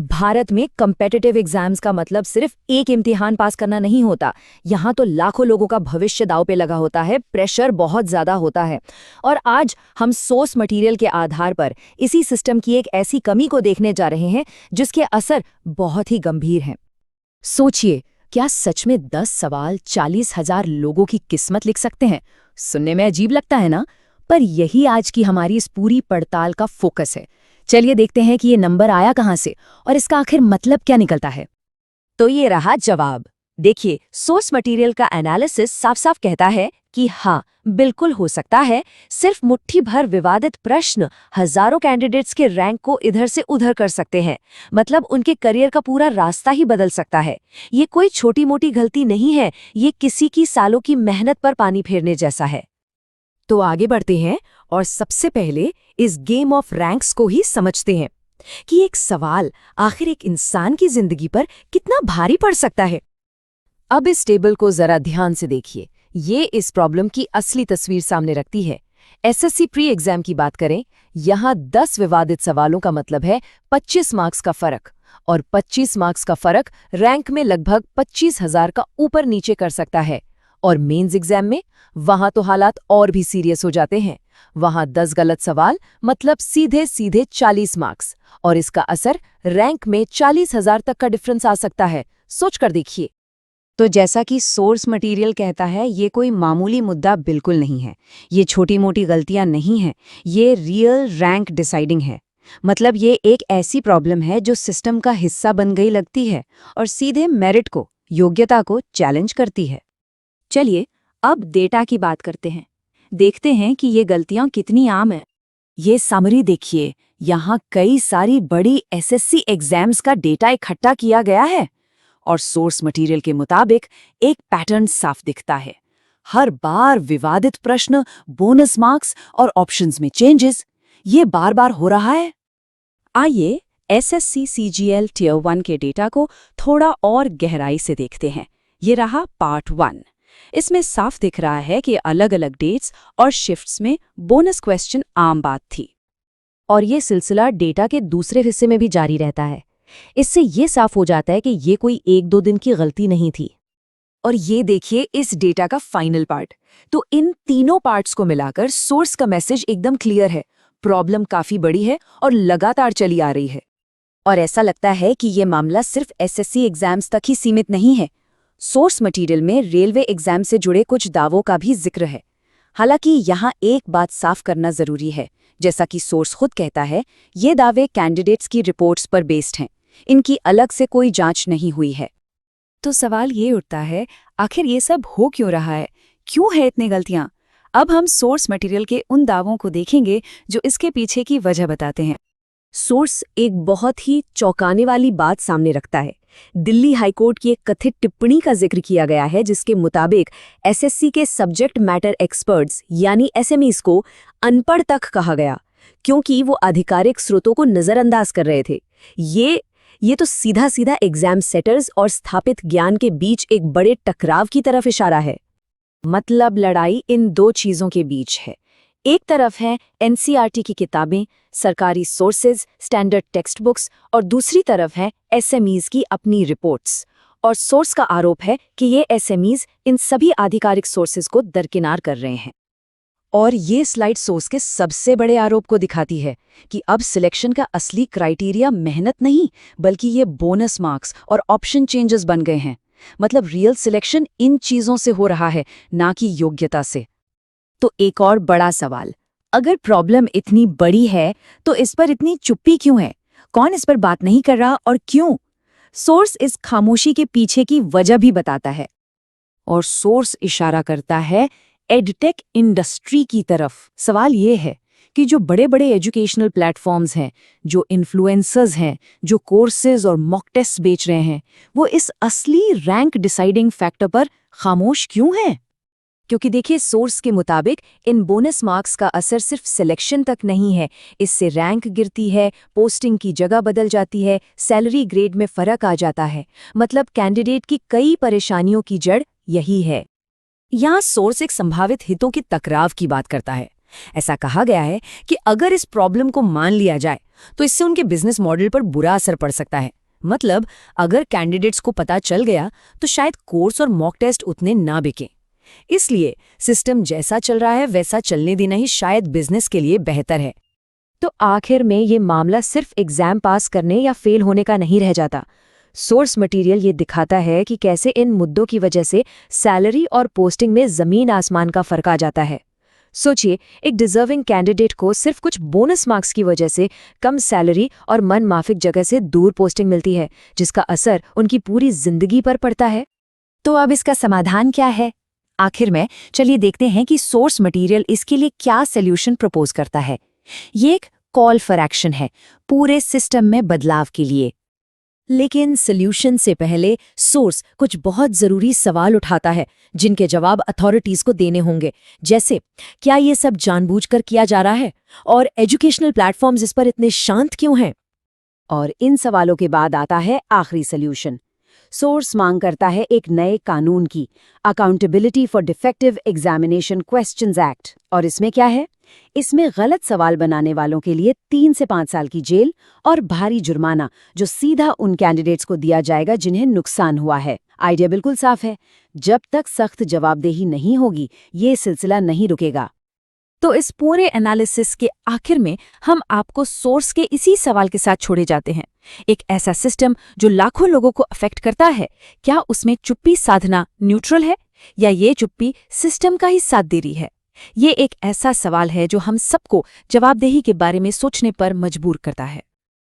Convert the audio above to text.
भारत में competitive exams का मतलब सिर्फ एक इम्तिहान पास करना नहीं होता। यहाँ तो लाखों लोगों का भविष्य दांव पे लगा होता है, प्रेशर बहुत ज्यादा होता है। और आज हम सोर्स मटेरियल के आधार पर इसी सिस्टम की एक ऐसी कमी को देखने जा रहे हैं जिसके असर बहुत ही गंभीर हैं। सोचिए, क्या सच में 10 सवाल 40,000 लोगों की किस्मत लिख सकते हैं? सुनने में अजीब लगता है ना, पर यही आज की हमारी इस पूरी पड़ताल का फोकस है। चलिए देखते हैं कि ये नंबर आया कहाँ से और इसका आखिर मतलब क्या निकलता है। तो ये रहा जवाब। देखिए, सोर्स मटेरियल का एनालिसिस साफ साफ कहता है कि हाँ, बिल्कुल हो सकता है। सिर्फ मुट्ठी भर विवादित प्रश्न हजारों कैंडिडेट्स के रैंक को इधर से उधर कर सकते हैं। मतलब उनके करियर का पूरा रास्ता ही बदल सकता है। ये कोई छोटी मोटी गलती नहीं है, ये किसी की सालों की मेहनत पर पानी फेरने जैसा है। तो आगे बढ़ते हैं और सबसे पहले इस गेम ऑफ रैंक्स को ही समझते हैं कि एक सवाल आखिर एक इंसान की जिंदगी पर कितना भारी पड़ सकता है। अब इस टेबल को जरा ध्यान से देखिए, ये इस प्रॉब्लम की असली तस्वीर सामने रखती है। एसएससी प्री एग्जाम की बात करें, यहाँ 10 विवादित सवालों का मतलब है 25 मार्क्स का फर्क, और 25 मार्क्स का फर्क रैंक में लगभग 25,000 का ऊपर नीचे कर सकता है। और मेंस एग्जाम में वहां तो हालात और भी सीरियस हो जाते हैं। वहां 10 गलत सवाल मतलब सीधे सीधे 40 मार्क्स, और इसका असर रैंक में 40,000 तक का डिफरेंस आ सकता है। सोच कर देखिए। तो जैसा कि सोर्स मटेरियल कहता है, ये कोई मामूली मुद्दा बिल्कुल नहीं है। ये छोटी मोटी गलतियां नहीं हैं, ये रियल रैंक डिसाइडिंग है। मतलब ये एक ऐसी प्रॉब्लम है जो सिस्टम का हिस्सा बन गई लगती है और सीधे मेरिट को, योग्यता को चैलेंज करती है। चलिए अब डेटा की बात करते हैं। देखते हैं कि ये गलतियां कितनी आम हैं। ये समरी देखिए, यहाँ कई सारी बड़ी एसएससी एग्जाम्स का डेटा इकट्ठा किया गया है और सोर्स मटेरियल के मुताबिक एक पैटर्न साफ दिखता है। हर बार विवादित प्रश्न, बोनस मार्क्स और ऑप्शंस में चेंजेस, ये बार बार हो रहा है। आइए एसएससी सीजीएल टियर 1 के डेटा को थोड़ा और गहराई से देखते हैं। ये रहा पार्ट 1। इसमें साफ दिख रहा है कि अलग अलग डेट्स और शिफ्ट्स में बोनस क्वेश्चन आम बात थी। और ये सिलसिला डेटा के दूसरे हिस्से में भी जारी रहता है। इससे ये साफ हो जाता है कि ये कोई 1-2 दिन की गलती नहीं थी। और ये देखिए इस डेटा का फाइनल पार्ट। तो इन तीनों पार्ट्स को मिलाकर सोर्स का मैसेज एकदम क्लियर है। प्रॉब्लम काफी बड़ी है और लगातार चली आ रही है। और ऐसा लगता है कि ये मामला सिर्फ एसएससी एग्जाम्स तक ही सीमित नहीं है। सोर्स मटेरियल में रेलवे एग्जाम से जुड़े कुछ दावों का भी जिक्र है। हालांकि यहाँ एक बात साफ करना जरूरी है। जैसा कि सोर्स खुद कहता है, ये दावे कैंडिडेट्स की रिपोर्ट्स पर बेस्ड हैं। इनकी अलग से कोई जांच नहीं हुई है। तो सवाल ये उठता है, आखिर ये सब हो क्यों रहा है? क्यों है इतनी गलतियां? अब हम सोर्स मटेरियल के उन दावों को देखेंगे जो इसके पीछे की वजह बताते हैं। सोर्स एक बहुत ही चौंकाने वाली बात सामने रखता है। दिल्ली हाईकोर्ट की एक कथित टिप्पणी का जिक्र किया गया है जिसके मुताबिक एसएससी के सब्जेक्ट मैटर एक्सपर्ट्स यानी एसएमईज को अनपढ़ तक कहा गया क्योंकि वो आधिकारिक स्रोतों को नजरअंदाज कर रहे थे। ये तो सीधा सीधा एग्जाम सेटर्स और स्थापित ज्ञान के बीच एक बड़े टकराव की तरफ इशारा है। मतलब लड़ाई इन दो चीजों के बीच है। एक तरफ है एनसीईआरटी की किताबें, सरकारी सोर्सेज, स्टैंडर्ड टेक्स्ट बुक्स, और दूसरी तरफ है एसएमईज की अपनी रिपोर्ट्स। और सोर्स का आरोप है कि ये एसएमईज इन सभी आधिकारिक सोर्सेज को दरकिनार कर रहे हैं। और ये स्लाइड सोर्स के सबसे बड़े आरोप को दिखाती है कि अब सिलेक्शन का असली क्राइटेरिया मेहनत नहीं, बल्कि ये बोनस मार्क्स और ऑप्शन चेंजेस बन गए हैं। मतलब रियल सिलेक्शन इन चीजों से हो रहा है, ना कि योग्यता से। तो एक और बड़ा सवाल, अगर प्रॉब्लम इतनी बड़ी है तो इस पर इतनी चुप्पी क्यों है? कौन इस पर बात नहीं कर रहा और क्यों? सोर्स इस खामोशी के पीछे की वजह भी बताता है। और सोर्स इशारा करता है एडटेक इंडस्ट्री की तरफ। सवाल ये है कि जो बड़े बड़े एजुकेशनल प्लेटफॉर्म्स हैं, जो इन्फ्लुएंसर्स हैं, जो कोर्सेज और मॉक टेस्ट बेच रहे हैं, वो इस असली रैंक डिसाइडिंग फैक्टर पर खामोश क्यों हैं? क्योंकि देखिए, सोर्स के मुताबिक इन बोनस मार्क्स का असर सिर्फ सिलेक्शन तक नहीं है। इससे रैंक गिरती है, पोस्टिंग की जगह बदल जाती है, सैलरी ग्रेड में फर्क आ जाता है। मतलब कैंडिडेट की कई परेशानियों की जड़ यही है। यहाँ सोर्स एक संभावित हितों के टकराव की बात करता है। ऐसा कहा गया है कि अगर इस प्रॉब्लम को मान लिया जाए तो इससे उनके बिजनेस मॉडल पर बुरा असर पड़ सकता है। मतलब अगर कैंडिडेट्स को पता चल गया तो शायद कोर्स और मॉक टेस्ट उतने ना बिकें। इसलिए सिस्टम जैसा चल रहा है वैसा चलने देना ही शायद बिजनेस के लिए बेहतर है। तो आखिर में ये मामला सिर्फ एग्जाम पास करने या फेल होने का नहीं रह जाता। सोर्स मटेरियल ये दिखाता है कि कैसे इन मुद्दों की वजह से सैलरी और पोस्टिंग में जमीन आसमान का फर्क आ जाता है। सोचिए, एक डिजर्विंग कैंडिडेट को सिर्फ कुछ बोनस मार्क्स की वजह से कम सैलरी और मनमाफिक जगह से दूर पोस्टिंग मिलती है, जिसका असर उनकी पूरी जिंदगी पर पड़ता है। तो अब इसका समाधान क्या है? आखिर में चलिए देखते हैं कि सोर्स मटेरियल इसके लिए क्या सॉल्यूशन प्रपोज करता है। ये एक कॉल फॉर एक्शन है पूरे सिस्टम में बदलाव के लिए। लेकिन सॉल्यूशन से पहले सोर्स कुछ बहुत जरूरी सवाल उठाता है जिनके जवाब अथॉरिटीज को देने होंगे। जैसे, क्या ये सब जानबूझकर किया जा रहा है? और एजुकेशनल प्लेटफॉर्म्स इस पर इतने शांत क्यों हैं? और इन सवालों के बाद आता है आखिरी सॉल्यूशन। सोर्स मांग करता है एक नए कानून की, accountability for defective examination questions act. और इसमें क्या है? इसमें गलत सवाल बनाने वालों के लिए 3 से 5 साल की जेल और भारी जुर्माना, जो सीधा उन कैंडिडेट्स को दिया जाएगा जिन्हें नुकसान हुआ है। आइडिया बिल्कुल साफ है। जब तक सख्त जवाबदेही नहीं होगी, ये सिलसिला नहीं रुकेगा। तो इस पूरे एनालिसिस के आखिर में हम आपको सोर्स के इसी सवाल के साथ छोड़े जाते हैं। एक ऐसा सिस्टम जो लाखों लोगों को अफेक्ट करता है, क्या उसमें चुप्पी साधना न्यूट्रल है, या ये चुप्पी सिस्टम का ही साथ दे रही है? ये एक ऐसा सवाल है जो हम सबको जवाबदेही के बारे में सोचने पर मजबूर करता है।